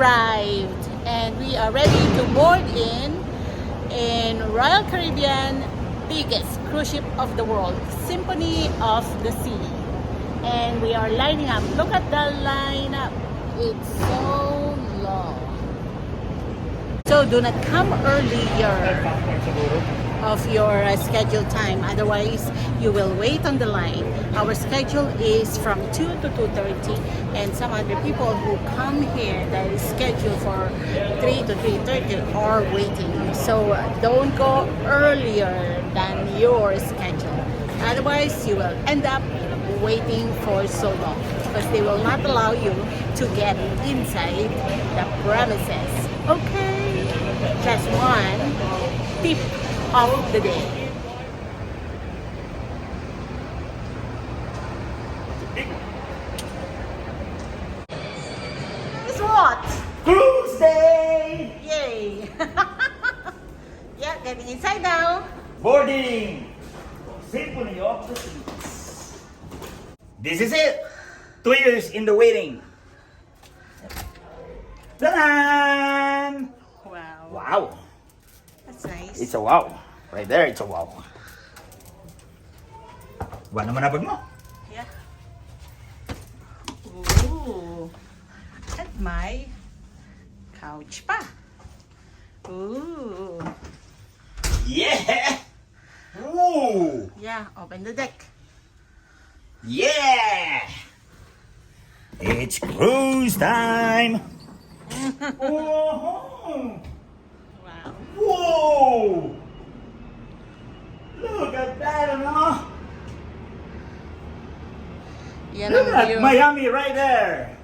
arrived and we are ready to board in Royal Caribbean biggest cruise ship of the world, Symphony of the Sea. And we are lining up. Look at the lineup. It's so long. So do not come earlier of your scheduled time, otherwise you will wait on the line. Our schedule is from 2 to 2:30, and some other people who come here that is scheduled for 3 to 3:30 are waiting. So don't go earlier than your schedule, otherwise you will end up waiting for so long because they will not allow you to get inside the premises. Okay, just one tip of the day. It's what? Cruise Day! Yay! Yeah, getting inside now. Boarding! Symphony of the Seas. This is it! 2 years in the waiting. Ta-da! Wow. Wow! That's nice. It's a wow. Right there, it's a wow. Buwan naman na bag mo. Yeah. Ooh. At my couch pa. Ooh. Yeah! Ooh! Yeah, open the deck. Yeah! It's cruise time! Whoa! Wow. Whoa! Look at that, ano? Yan Look ang at view. Miami right there!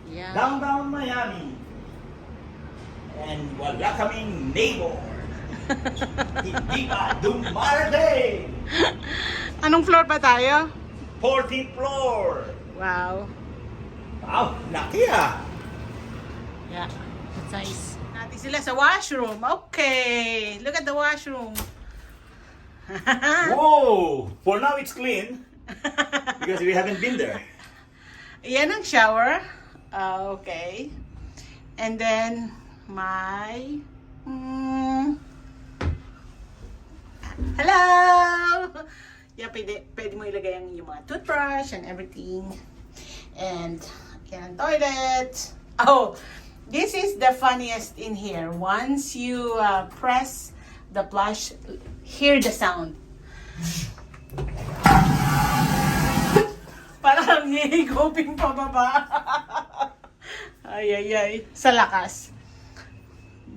Yeah. Downtown Miami. And wala kaming neighbor. Hindi pa dumarating. Anong floor pa tayo? 14th floor. Wow. Wow, laki ah. Yeah, that's nice. Natin sila sa washroom. Okay, look at the washroom. Whoa! For now it's clean. Because we haven't been there. Yan ang shower. Okay. And then, my... hello! Yeah, pwede mo ilagay yung mga toothbrush and everything. And, yan ang toilet. Oh, this is the funniest in here. Once you press the flush, hear the sound. Parang hihigupin pa baba. Ay. Sa lakas.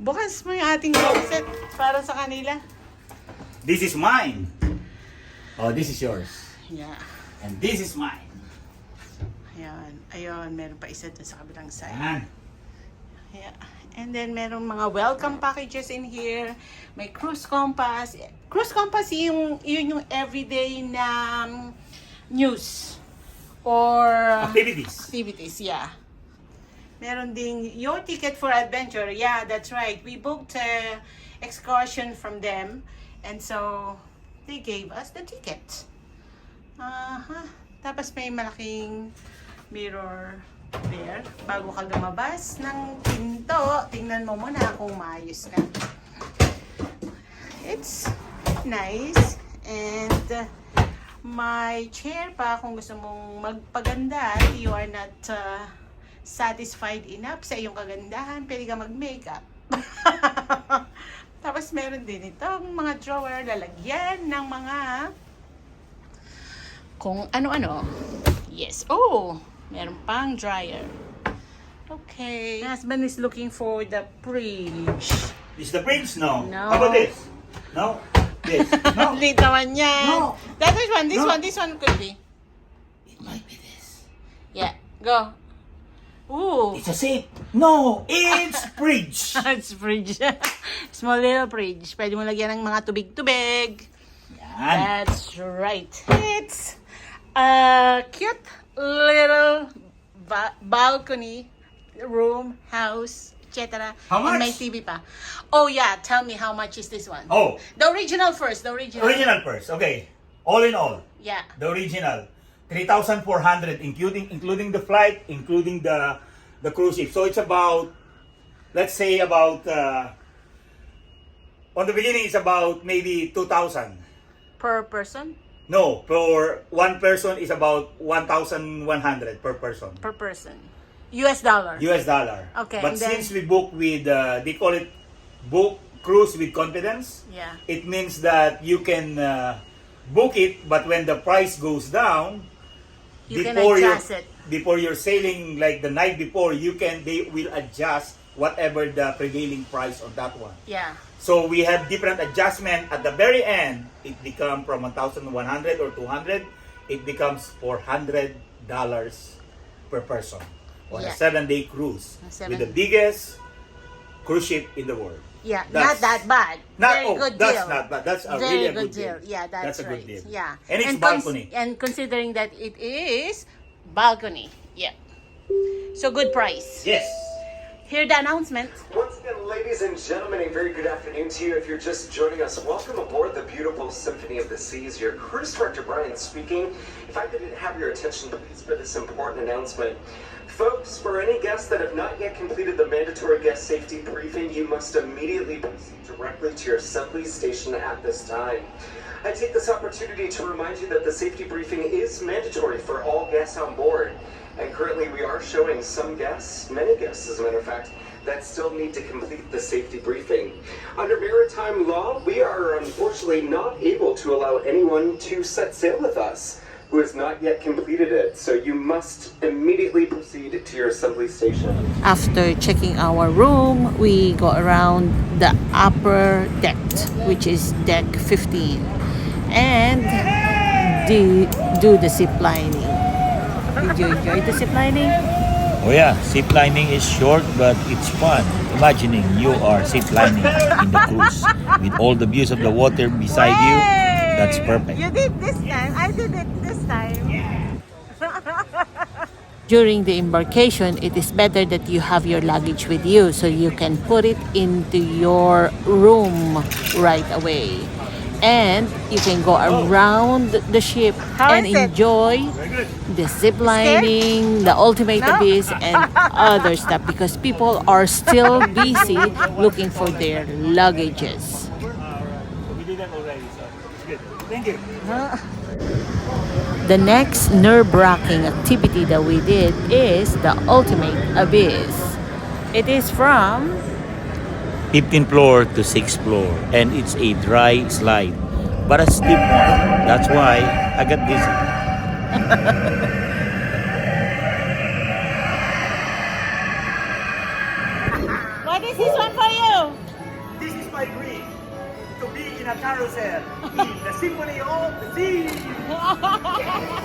Bukas mo yung ating closet para sa kanila. This is mine. Oh, this is yours. Yeah. And this is mine. Ayun. Meron pa isa dun sa kabilang side. Yan. Yeah. And then meron mga welcome packages in here. May cruise compass. Cruise compass yun yung everyday na news or activities, yeah. Meron ding your ticket for adventure. Yeah, that's right. We booked a excursion from them, and so they gave us the ticket. Tapos may malaking mirror there bago ka lumabas ng pinto. Tingnan mo muna kung maayos ka. It's nice, and may chair pa kung gusto mong magpaganda. You are not satisfied enough sa iyong kagandahan, pwede ka mag-makeup. Tapos meron din itong mga drawer, lalagyan ng mga kung ano-ano. Yes. Oh, meron pang dryer. Okay. My husband is looking for the fridge. Is the fridge? No. No. How about this? No. This. No. Late naman yan. No. That is one. This No. This one could be. It might be this. Yeah. Go. Ooh. It's a safe. No, it's fridge. It's fridge. Small little fridge. Pwede mo lagyan ng mga tubig-tubig. Yan. That's right. It's a cute little balcony, room, house, etc. How much? And may TV pa. Oh yeah, tell me how much is this one? Oh, The original first. The original. original first. Okay. All in all, Yeah. the original 3,400 including the flight, including the cruise ship. So it's about let's say about, on the beginning it's about maybe 2,000. Per person? No, for one person is about 1,100 per person. Per person. US dollar. US dollar. Okay, But and then- since we book with, they call it book cruise with confidence. Yeah. It means that you can book it, but when the price goes down, You can before adjust you're, it. before you're sailing, like the night before, they will adjust whatever the prevailing price on that one. Yeah. So we have different adjustment. At the very end, it becomes from 1,100 or 200, it becomes $400 per person on Yeah. a 7-day cruise A with the 7 biggest cruise ship in the world. Yeah, That's- not that bad. Very good that's deal. not bad. That's a Very really a good good deal. Yeah, that's a right. good deal. Yeah. And it's cons- balcony. and considering that it is balcony. Yeah. So good price. Yes. Hear the announcement. Once again, ladies and gentlemen, a very good afternoon to you. If you're just joining us, welcome aboard the beautiful Symphony of the Seas. Your cruise director, Brian, speaking. If I could have your attention, please, for this important announcement. Folks, for any guests that have not yet completed the mandatory guest safety briefing, you must immediately proceed directly to your assembly station at this time. I take this opportunity to remind you that the safety briefing is mandatory for all guests on board. And currently we are showing some guests, many guests as a matter of fact, that still need to complete the safety briefing. Under maritime law, we are unfortunately not able to allow anyone to set sail with us who has not yet completed it. So you must immediately proceed to your assembly station. After checking our room, we go around the upper deck, which is deck 15, and do the ziplining. Did you enjoy the ziplining? Oh yeah, ziplining is short but it's fun. Imagining you are ziplining in the cruise with all the views of the water beside you. That's perfect. You did this time. I did it this time. During the embarkation, it is better that you have your luggage with you so you can put it into your room right away. And you can go around the ship and enjoy the ziplining, the ultimate abyss, and other stuff because people are still busy looking for their luggages. We did that already, so it's good. Thank you. The next nerve-wracking activity that we did is the ultimate abyss. It is from 15th floor to 6th floor and it's a dry slide but a steep one. That's why I got dizzy. What is this one for you? This is my dream, to be in a carousel in the Symphony of the Sea.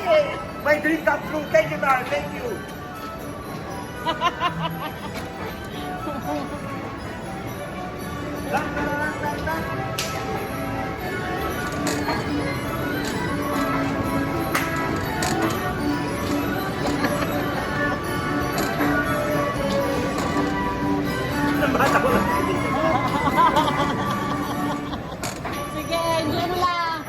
Yay! My dream come true. Thank you, Bar. Thank you. Dun, dun, dun, dun, dun. Bata ko lang. Sige, enjoy mo lang.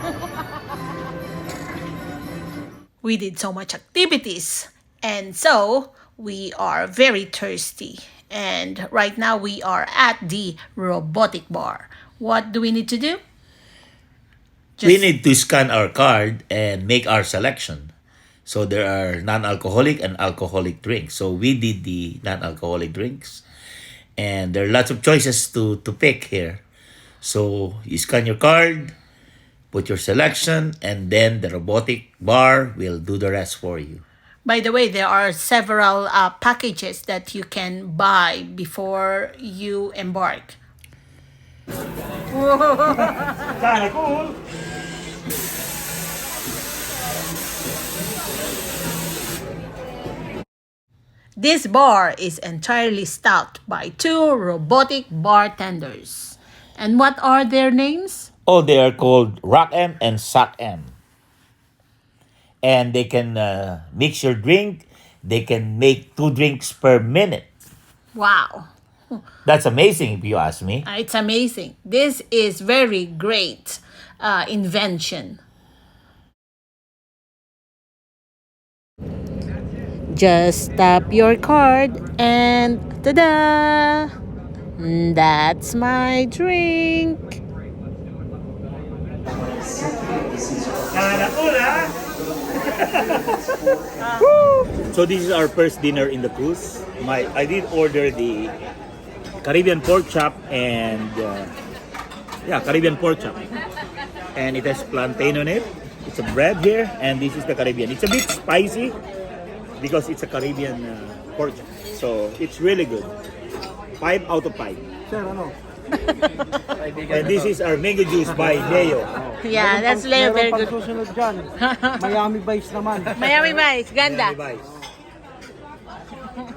We did so much activities and so we are very thirsty. And right now we are at the Robotic Bar. What do we need to do? We need to scan our card and make our selection. So there are non-alcoholic and alcoholic drinks. So we did the non-alcoholic drinks. And there are lots of choices to pick here. So you scan your card, put your selection, and then the robotic bar will do the rest for you. By the way, there are several packages that you can buy before you embark. Kinda cool. This bar is entirely staffed by 2 robotic bartenders. And what are their names? Oh, they are called Rock M and Sock M. And they can mix your drink. They can make 2 drinks per minute. Wow, That's amazing if you ask me. it's amazing. This is very great invention. Just tap your card and ta-da! That's my drink. So this is our first dinner in the cruise. I did order the Caribbean pork chop and Caribbean pork chop, and it has plantain on it. It's a bread here, and this is the Caribbean. It's a bit spicy because it's a Caribbean pork chop, so it's really good. 5 out of 5. Sir, ano? And this is our mango juice by Leo. Yeah, that's Leo, very good. Susunod dyan. Miami Vice naman. Miami Vice, ganda. Levi's.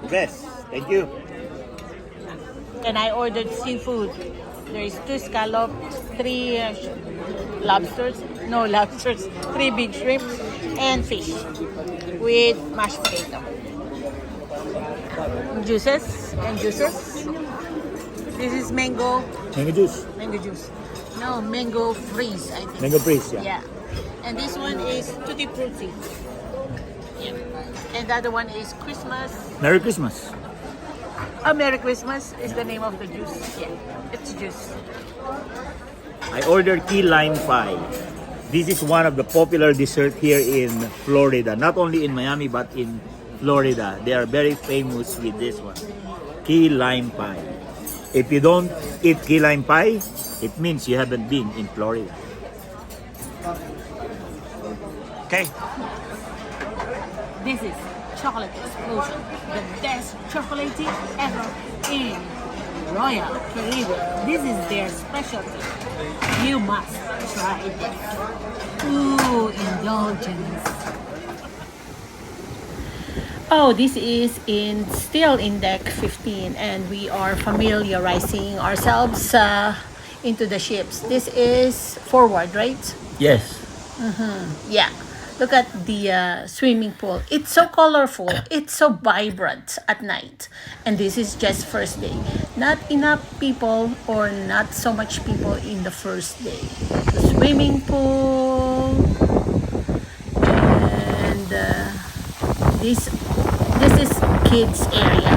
Best. Thank you. And I ordered seafood. There is 2 scallops, 3 lobsters, 3 big shrimp, and fish with mashed potato. Juices and juices. This is mango Mango juice. No, mango freeze, I think. Mango freeze, yeah. Yeah. And this one is tutti frutti. Yeah. And the other one is Christmas. Merry Christmas. Oh, Merry Christmas is the name of the juice. Yeah, it's juice. I ordered key lime pie. This is one of the popular dessert here in Florida. Not only in Miami, but in Florida. They are very famous with this one. Key lime pie. If you don't eat key lime pie, it means you haven't been in Florida. Okay. This is chocolate explosion, the best chocolatey ever in Royal Caribbean. This is their specialty. You must try it. Ooh, indulgence. Oh, this is still in deck 15, and we are familiarizing ourselves into the ships. This is forward, right? Yes. Yeah. Look at the swimming pool. It's so colorful. It's so vibrant at night. And this is just first day. Not enough people or not so much people in the first day. The swimming pool. And this is kids area.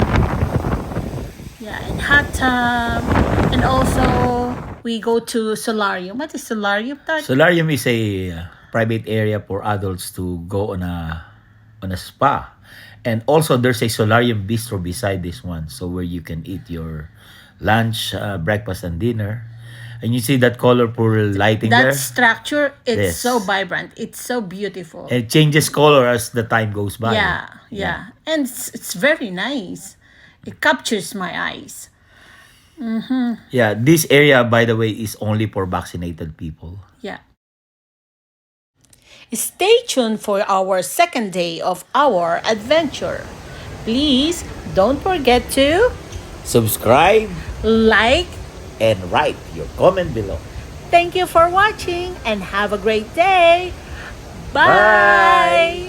Yeah, and hot tub. And also we go to Solarium. What is Solarium? Solarium is a private area for adults to go on a spa, and also there's a Solarium bistro beside this one, so where you can eat your lunch, breakfast, and dinner. And you see that colorful lighting That there. structure, it's Yes. so vibrant. It's so beautiful. It changes color as the time goes by. Yeah. And it's very nice. It captures my eyes. Yeah, this area, by the way, is only for vaccinated people. Yeah. Stay tuned for our second day of our adventure. Please don't forget to Subscribe like. and write your comment below. Thank you for watching and have a great day. Bye.